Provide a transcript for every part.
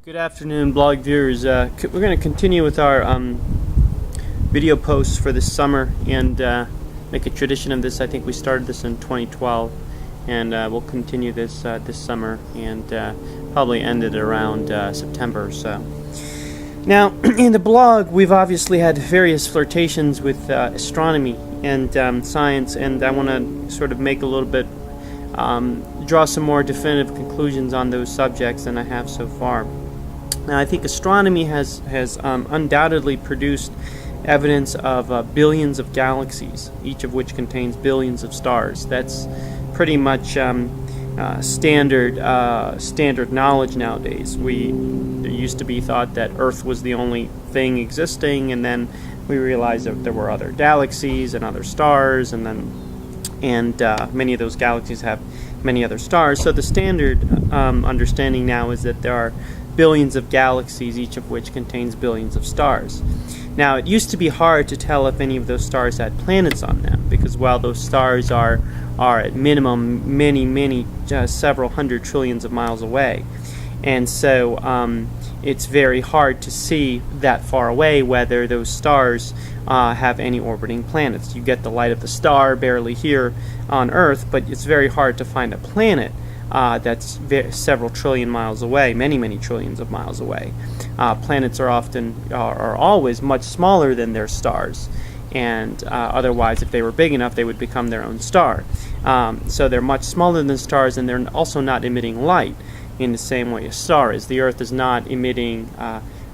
Good afternoon, blog viewers. We're going to continue with our video posts for this summer and make a tradition of this. I think we started this in 2012, and we'll continue this this summer and probably end it around September or so. Now, in the blog, we've obviously had various flirtations with astronomy and science, and I want to sort of make a little bit, draw some more definitive conclusions on those subjects than I have so far. Now, I think astronomy has undoubtedly produced evidence of billions of galaxies, each of which contains billions of stars. That's pretty much standard knowledge nowadays. It used to be thought that Earth was the only thing existing, and then we realized that there were other galaxies and other stars, and many of those galaxies have many other stars. So the standard understanding now is that there are billions of galaxies, each of which contains billions of stars. Now, it used to be hard to tell if any of those stars had planets on them, because while those stars are at minimum many several hundred trillions of miles away, and so it's very hard to see that far away whether those stars have any orbiting planets. You get the light of the star barely here on Earth, but it's very hard to find a planet that's several trillion miles away, many trillions of miles away. Planets are always much smaller than their stars, and otherwise, if they were big enough, they would become their own star. So they're much smaller than stars, and they're also not emitting light in the same way a star is. The Earth is not emitting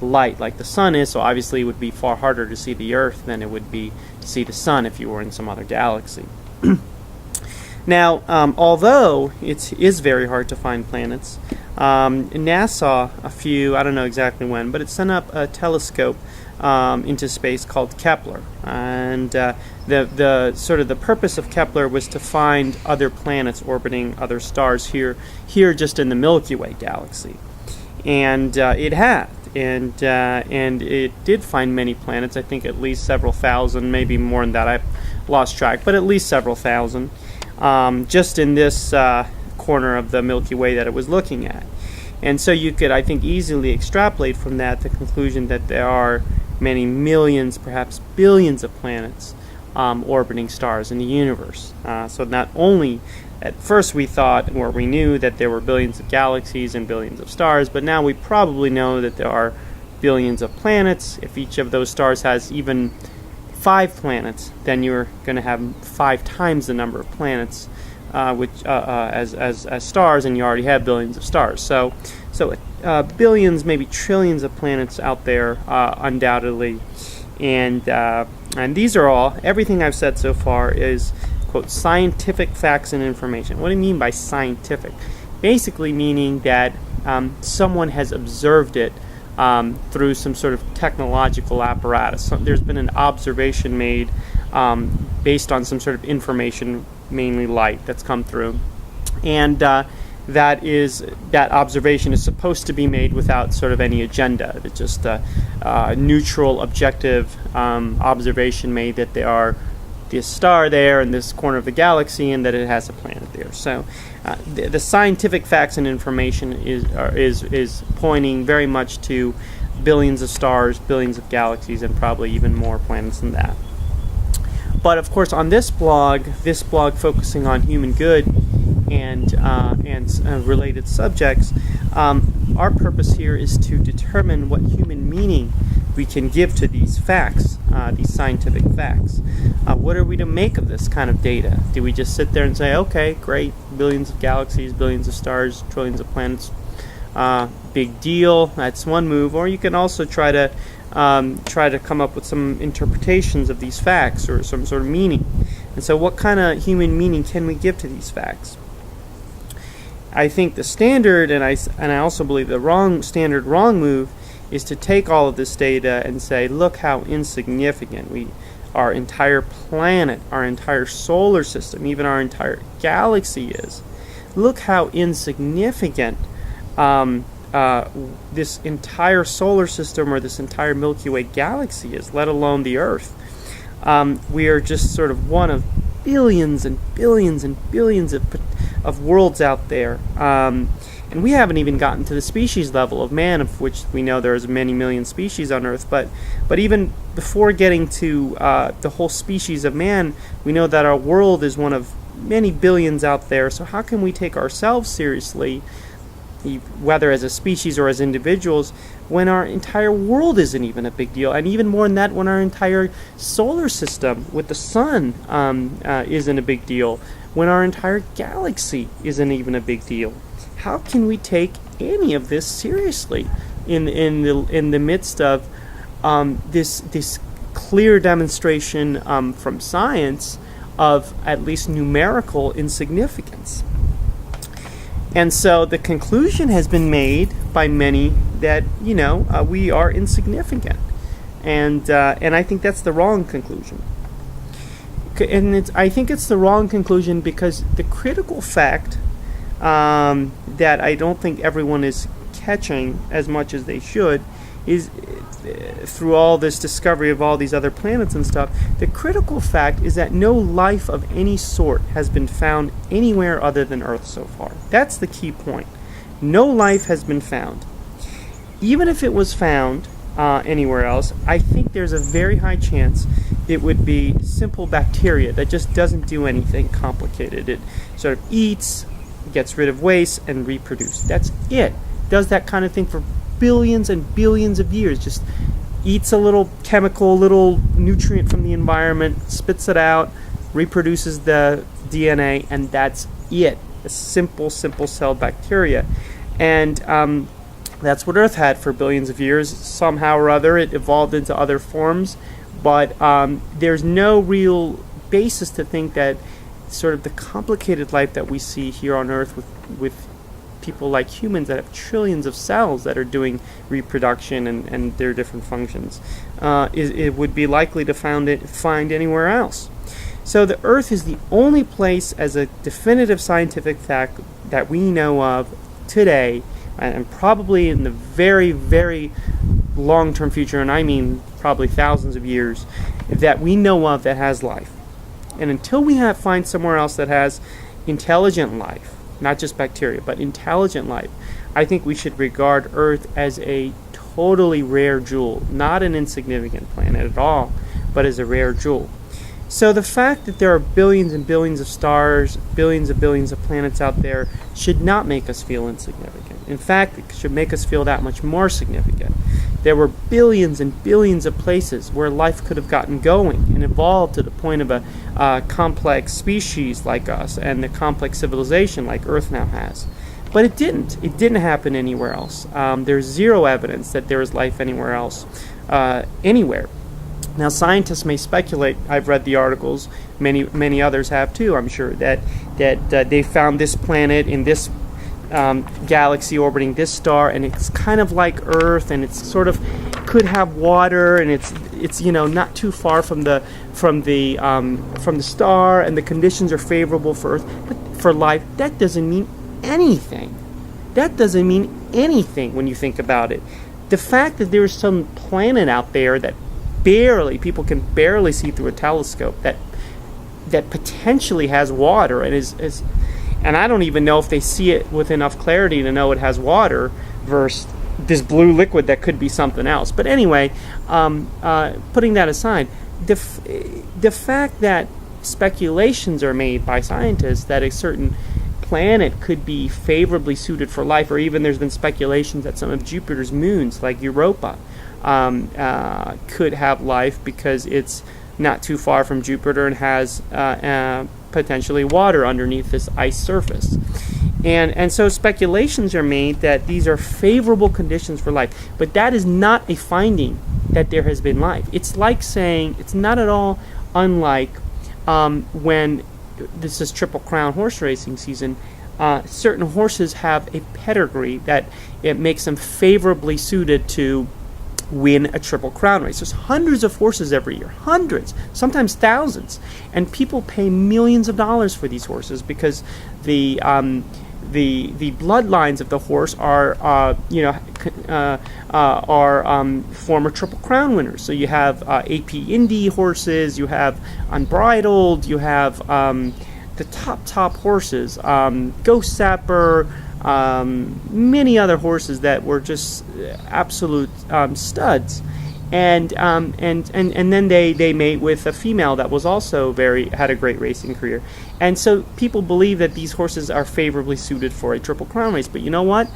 light like the sun is, so obviously it would be far harder to see the Earth than it would be to see the sun if you were in some other galaxy. Now, although it is very hard to find planets, NASA, I don't know exactly when, but it sent up a telescope into space called Kepler, and the purpose of Kepler was to find other planets orbiting other stars here just in the Milky Way galaxy, and it had, and it did find many planets. I think at least several thousand, maybe more than that. I've lost track, but at least several thousand. Just in this corner of the Milky Way that it was looking at. And so you could, I think, easily extrapolate from that the conclusion that there are many millions, perhaps billions of planets orbiting stars in the universe. So not only at first we thought, or we knew that there were billions of galaxies and billions of stars, but now we probably know that there are billions of planets. If each of those stars has even 5 planets, then you're going to have 5 times the number of planets as stars, and you already have billions of stars. So billions, maybe trillions of planets out there, undoubtedly, and these are all. Everything I've said so far is, quote, scientific facts and information. What do you mean by scientific? Basically meaning that someone has observed it through some sort of technological apparatus. So there's been an observation made based on some sort of information, mainly light, that's come through, and that observation is supposed to be made without sort of any agenda. It's just a neutral, objective observation made that there are this star there in this corner of the galaxy, and that it has a planet there. So the scientific facts and information is pointing very much to billions of stars, billions of galaxies, and probably even more planets than that. But of course, on this blog focusing on human good and related subjects, our purpose here is to determine what human meaning we can give to these facts, these scientific facts. What are we to make of this kind of data? Do we just sit there and say, okay, great, billions of galaxies, billions of stars, trillions of planets, big deal, that's one move? Or you can also try to come up with some interpretations of these facts, or some sort of meaning. And so what kind of human meaning can we give to these facts? I think the standard, and I also believe the wrong move, is to take all of this data and say, look how insignificant our entire planet, our entire solar system, even our entire galaxy is. Look how insignificant this entire solar system, or this entire Milky Way galaxy is, let alone the Earth. We are just sort of one of billions and billions and billions of worlds out there, And we haven't even gotten to the species level of man, of which we know there's many million species on Earth. But even before getting to the whole species of man, we know that our world is one of many billions out there. So how can we take ourselves seriously, whether as a species or as individuals, when our entire world isn't even a big deal? And even more than that, when our entire solar system with the sun isn't a big deal, when our entire galaxy isn't even a big deal. How can we take any of this seriously in the midst of this clear demonstration from science of at least numerical insignificance? And so the conclusion has been made by many that we are insignificant, and I think that's the wrong conclusion. And I think it's the wrong conclusion because the critical fact that I don't think everyone is catching as much as they should is, through all this discovery of all these other planets and stuff, the critical fact is that no life of any sort has been found anywhere other than Earth so far. That's the key point. No life has been found. Even if it was found anywhere else, I think there's a very high chance it would be simple bacteria that just doesn't do anything complicated. It sort of eats, gets rid of waste, and reproduces. That's it. Does that kind of thing for billions and billions of years. Just eats a little chemical, little nutrient from the environment, spits it out, reproduces the DNA, and that's it. A simple celled bacteria. And that's what Earth had for billions of years. Somehow or other, it evolved into other forms, but there's no real basis to think that sort of the complicated life that we see here on Earth with people like humans that have trillions of cells that are doing reproduction and their different functions, it would be likely to find anywhere else. So the Earth is the only place, as a definitive scientific fact that we know of today, and probably in the very, very long-term future, and I mean probably thousands of years, that we know of that has life. And until we find somewhere else that has intelligent life, not just bacteria, but intelligent life, I think we should regard Earth as a totally rare jewel, not an insignificant planet at all, but as a rare jewel. So the fact that there are billions and billions of stars, billions of planets out there should not make us feel insignificant. In fact, it should make us feel that much more significant. There were billions and billions of places where life could have gotten going and evolved to the point of a complex species like us and a complex civilization like Earth now has. But it didn't. It didn't happen anywhere else. There's zero evidence that there is life anywhere else, anywhere. Now, scientists may speculate. I've read the articles. Many others have too, I'm sure, that they found this planet in this galaxy orbiting this star, and it's kind of like Earth, and it's sort of could have water, and it's not too far from the star, and the conditions are favorable for Earth, but for life. That doesn't mean anything. That doesn't mean anything when you think about it. The fact that there is some planet out there that people can barely see through a telescope that potentially has water and is and I don't even know if they see it with enough clarity to know it has water versus this blue liquid that could be something else. But anyway, putting that aside, the fact that speculations are made by scientists that a certain planet could be favorably suited for life, or even there's been speculations that some of Jupiter's moons, like Europa, could have life because it's not too far from Jupiter and has potentially water underneath this ice surface. And so speculations are made that these are favorable conditions for life. But that is not a finding that there has been life. It's like saying, it's not at all unlike when this is Triple Crown horse racing season, certain horses have a pedigree that it makes them favorably suited to win a Triple Crown race. There's hundreds of horses every year, hundreds, sometimes thousands, and people pay millions of dollars for these horses because the bloodlines of the horse are former Triple Crown winners. So you have AP Indy horses, you have Unbridled, you have the top horses, Ghost Sapper, many other horses that were just absolute studs. And then they mate with a female that was also had a great racing career. And so people believe that these horses are favorably suited for a Triple Crown race. But you know what?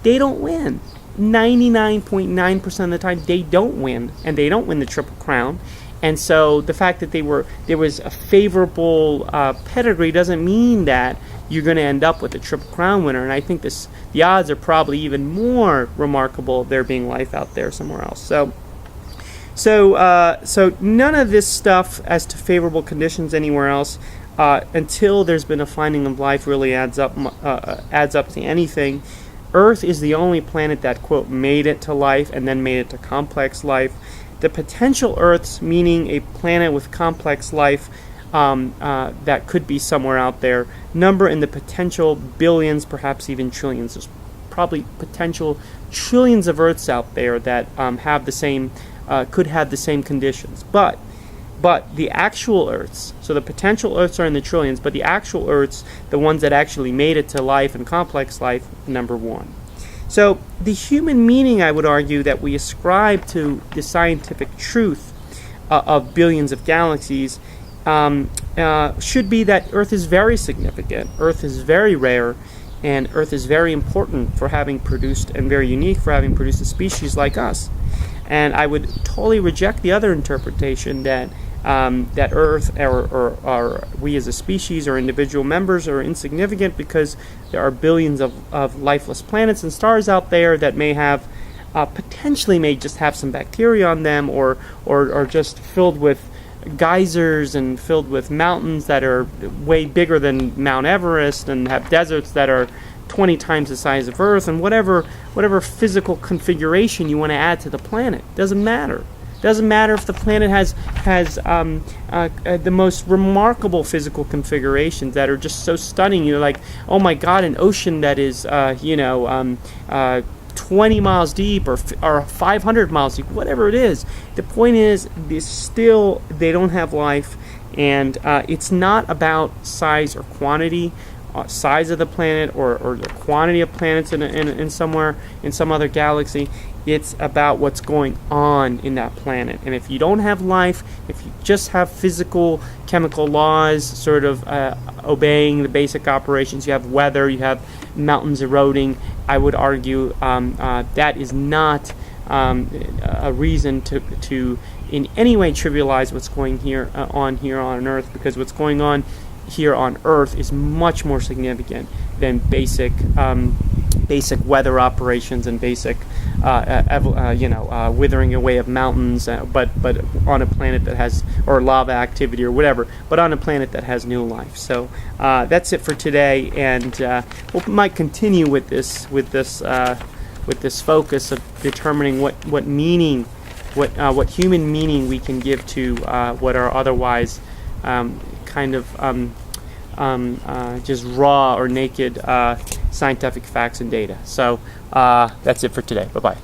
They don't win. 99.9% of the time, they don't win. And they don't win the Triple Crown. And so the fact that there was a favorable pedigree doesn't mean that you're going to end up with a Triple Crown winner. And I think the odds are probably even more remarkable of there being life out there somewhere else. So none of this stuff as to favorable conditions anywhere else, until there's been a finding of life, really adds up to anything. Earth is the only planet that, quote, made it to life and then made it to complex life. The potential Earths, meaning a planet with complex life that could be somewhere out there, number in the potential billions, perhaps even trillions. There's probably potential trillions of Earths out there that have the same could have the same conditions. But the actual Earths, so the potential Earths are in the trillions, but the actual Earths, the ones that actually made it to life and complex life, number one. So the human meaning, I would argue, that we ascribe to the scientific truth of billions of galaxies should be that Earth is very significant, Earth is very rare, and Earth is very important for having produced, and very unique for having produced a species like us. And I would totally reject the other interpretation that Earth or we as a species or individual members are insignificant because there are billions of lifeless planets and stars out there that may have potentially may just have some bacteria on them, or just filled with geysers and filled with mountains that are way bigger than Mount Everest, and have deserts that are 20 times the size of Earth, and whatever physical configuration you want to add to the planet. Doesn't matter. Doesn't matter if the planet has the most remarkable physical configurations that are just so stunning. You're like, oh my God, an ocean that is 20 miles deep or 500 miles deep, whatever it is. The point is, still they don't have life, and it's not about size or quantity. Size of the planet or the quantity of planets in somewhere in some other galaxy. It's about what's going on in that planet. And if you don't have life, if you just have physical chemical laws sort of obeying the basic operations, you have weather, you have mountains eroding, I would argue that is not a reason to in any way trivialize what's going on Earth, because what's going on here on Earth is much more significant than basic weather operations and basic withering away of mountains, but on a planet that has, or lava activity or whatever, but on a planet that has new life. So that's it for today, and we might continue with this focus of determining what meaning, what human meaning we can give to what are otherwise just raw or naked scientific facts and data. So that's it for today. Bye-bye.